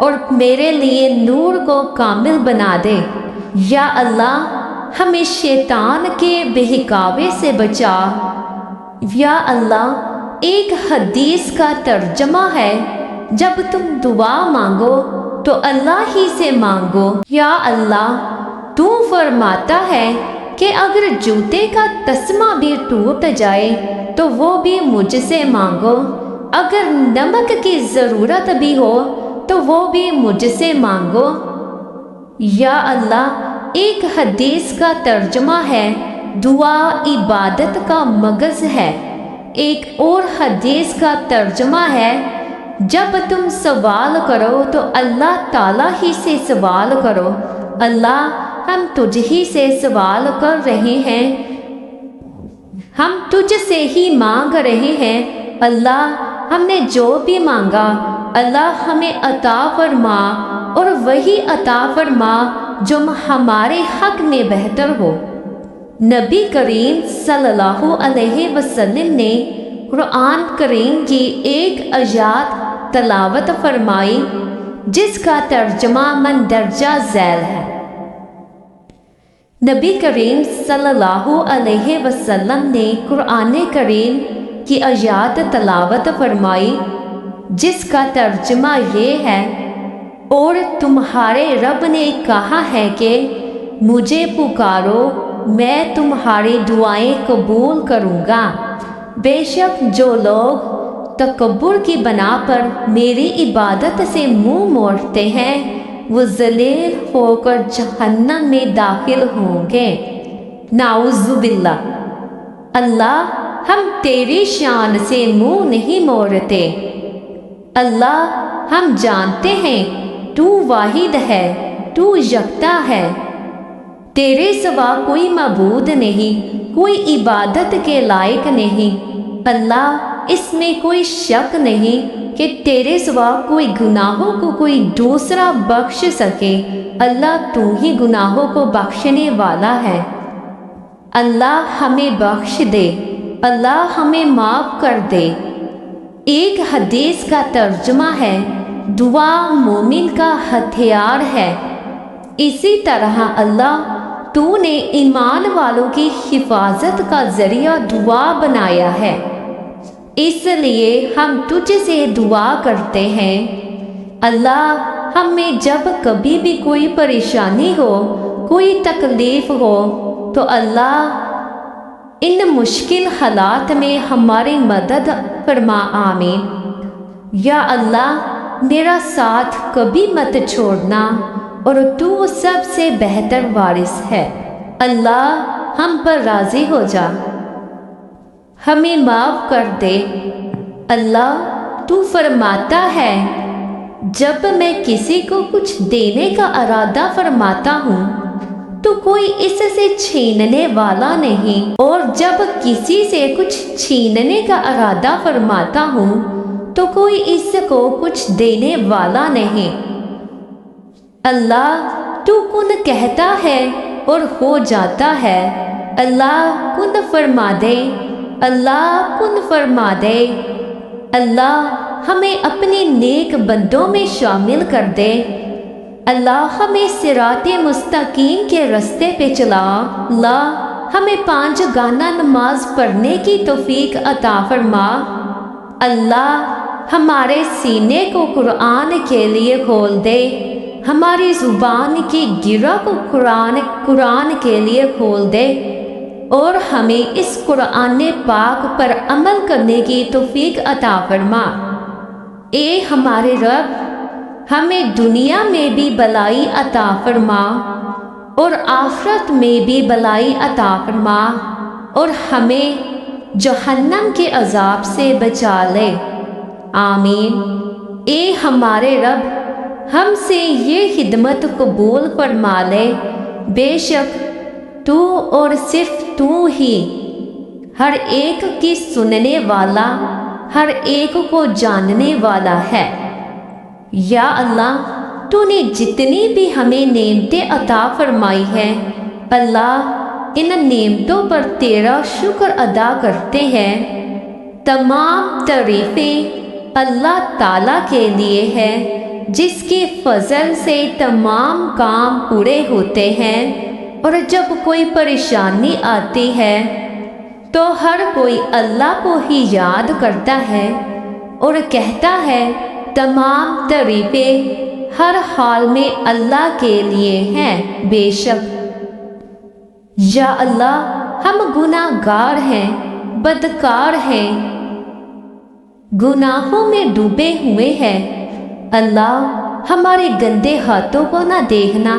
اور میرے لیے نور کو کامل بنا دے۔ یا اللہ ہمیں شیطان کے بہکاوے سے بچا۔ یا اللہ ایک حدیث کا ترجمہ ہے، جب تم دعا مانگو تو اللہ ہی سے مانگو۔ یا اللہ تو فرماتا ہے کہ اگر جوتے کا تسمہ بھی ٹوٹ جائے تو وہ بھی مجھ سے مانگو، اگر نمک کی ضرورت بھی ہو تو وہ بھی مجھ سے مانگو۔ یا اللہ ایک حدیث کا ترجمہ ہے، دعا عبادت کا مغز ہے۔ ایک اور حدیث کا ترجمہ ہے، جب تم سوال کرو تو اللہ تعالیٰ ہی سے سوال کرو۔ اللہ ہم تجھ ہی سے سوال کر رہے ہیں، ہم تجھ سے ہی مانگ رہے ہیں۔ اللہ ہم نے جو بھی مانگا اللہ ہمیں عطا فرما، اور وہی عطا فرما جو ہمارے حق میں بہتر ہو۔ نبی کریم صلی اللہ علیہ وسلم نے قرآن کریم کی ایک آیات تلاوت فرمائی جس کا ترجمہ مندرجہ ذیل ہے۔ نبی کریم صلی اللہ علیہ وسلم نے قرآن کریم کی آیات تلاوت فرمائی جس کا ترجمہ یہ ہے، اور تمہارے رب نے کہا ہے کہ مجھے پکارو میں تمہاری دعائیں قبول کروں گا۔ بے شک جو لوگ تکبر کی بنا پر میری عبادت سے منہ موڑتے ہیں وہ ذلیل ہو کر جہنم میں داخل ہوں گے۔ نعوذ باللہ۔ اللہ ہم تیری شان سے منہ نہیں موڑتے۔ اللہ ہم جانتے ہیں تو واحد ہے، تو یکتا ہے، تیرے سوا کوئی معبود نہیں، کوئی عبادت کے لائق نہیں۔ اللہ اس میں کوئی شک نہیں کہ تیرے سوا کوئی گناہوں کو کوئی دوسرا بخش سکے۔ اللہ تو ہی گناہوں کو بخشنے والا ہے۔ اللہ ہمیں بخش دے، اللہ ہمیں معاف کر دے۔ ایک حدیث کا ترجمہ ہے، دعا مومن کا ہتھیار ہے۔ اسی طرح اللہ تو نے ایمان والوں کی حفاظت کا ذریعہ دعا بنایا ہے، اس لیے ہم تجھ سے دعا کرتے ہیں۔ اللہ ہمیں جب کبھی بھی کوئی پریشانی ہو، کوئی تکلیف ہو تو اللہ ان مشکل حالات میں ہماری مدد فرما، آمین۔ یا اللہ میرا ساتھ کبھی مت چھوڑنا، اور تو سب سے بہتر وارث ہے۔ اللہ ہم پر راضی ہو جا، ہمیں معاف کر دے۔ اللہ تو فرماتا ہے جب میں کسی کو کچھ دینے کا ارادہ فرماتا ہوں تو کوئی اس سے چھیننے والا نہیں، اور جب کسی سے کچھ چھیننے کا ارادہ فرماتا ہوں تو کوئی اس کو کچھ دینے والا نہیں۔ اللہ تو کن کہتا ہے اور ہو جاتا ہے۔ اللہ کن فرما دے، اللہ کن فرما دے۔ اللہ ہمیں اپنے نیک بندوں میں شامل کر دے۔ اللہ ہمیں صراط مستقیم کے راستے پہ چلا۔ اللہ ہمیں 5 گانا نماز پڑھنے کی توفیق عطا فرما۔ اللہ ہمارے سینے کو قرآن کے لیے کھول دے، ہماری زبان کی گرہ کو قرآن کے لیے کھول دے، اور ہمیں اس قرآن پاک پر عمل کرنے کی توفیق عطا فرما۔ اے ہمارے رب ہمیں دنیا میں بھی بلائی عطا فرما اور آخرت میں بھی بلائی عطا فرما، اور ہمیں جہنم کے عذاب سے بچا لے، آمین۔ اے ہمارے رب ہم سے یہ خدمت قبول فرما لے، بے شک تو اور صرف تو ہی ہر ایک کی سننے والا، ہر ایک کو جاننے والا ہے۔ یا اللہ تو نے جتنی بھی ہمیں نعمتیں عطا فرمائی ہیں، اللہ ان نعمتوں پر تیرا شکر ادا کرتے ہیں۔ تمام تعریفیں اللہ تعالیٰ کے لیے ہے جس کے فضل سے تمام کام پورے ہوتے ہیں، اور جب کوئی پریشانی آتی ہے تو ہر کوئی اللہ کو ہی یاد کرتا ہے اور کہتا ہے تمام تعریفیں ہر حال میں اللہ کے لیے ہیں۔ بے شک یا اللہ ہم گناہ گار ہیں، بدکار ہیں، گناہوں میں ڈوبے ہوئے ہیں۔ اللہ ہمارے گندے ہاتھوں کو نہ دیکھنا۔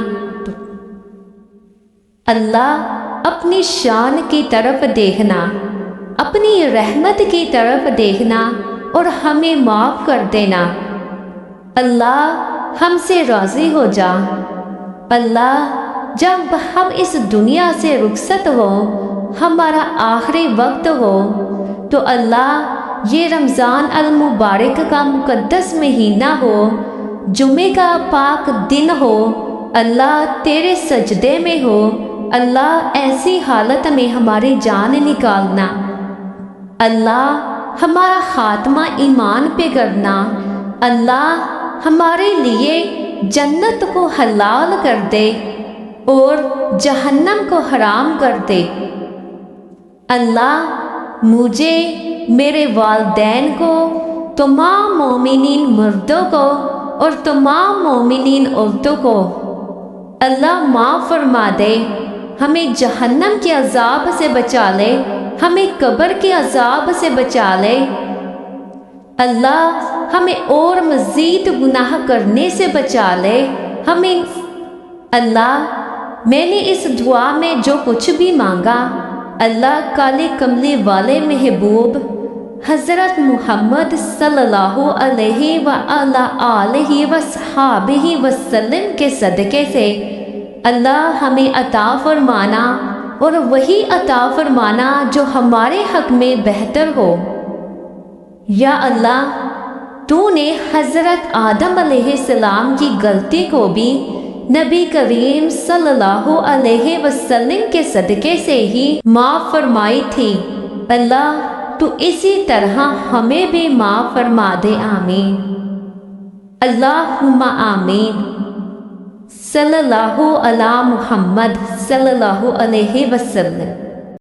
اللہ اپنی شان کی طرف دیکھنا، اپنی رحمت کی طرف دیکھنا اور ہمیں معاف کر دینا۔ اللہ ہم سے راضی ہو جا۔ اللہ جب ہم اس دنیا سے رخصت ہو، ہمارا آخری وقت ہو، تو اللہ یہ رمضان المبارک کا مقدس مہینہ ہو، جمعے کا پاک دن ہو، اللہ تیرے سجدے میں ہو، اللہ ایسی حالت میں ہماری جان نکالنا۔ اللہ ہمارا خاتمہ ایمان پہ کرنا۔ اللہ ہمارے لیے جنت کو حلال کر دے اور جہنم کو حرام کر دے۔ اللہ مجھے، میرے والدین کو، تمام مومنین مردوں کو اور تمام مومنین عورتوں کو اللہ معاف فرما دے، ہمیں جہنم کے عذاب سے بچا لے، ہمیں قبر کے عذاب سے بچا لے۔ اللہ ہمیں اور مزید گناہ کرنے سے بچا لے، ہمیں۔ اللہ میں نے اس دعا میں جو کچھ بھی مانگا، اللہ کالے کملے والے محبوب حضرت محمد صلی اللہ علیہ وآلہ وصحابہ وسلم کے صدقے سے اللہ ہمیں عطا فرمانا، اور وہی عطا فرمانا جو ہمارے حق میں بہتر ہو۔ یا اللہ تو نے حضرت آدم علیہ السلام کی غلطی کو بھی نبی کریم صلی اللہ علیہ وسلم کے صدقے سے ہی معاف فرمائی تھی۔ اللہ تو اسی طرح ہمیں بھی معاف فرما دے، آمین۔ اللہم آمین۔ صلی اللہ علی محمد صلی اللہ علیہ وسلم۔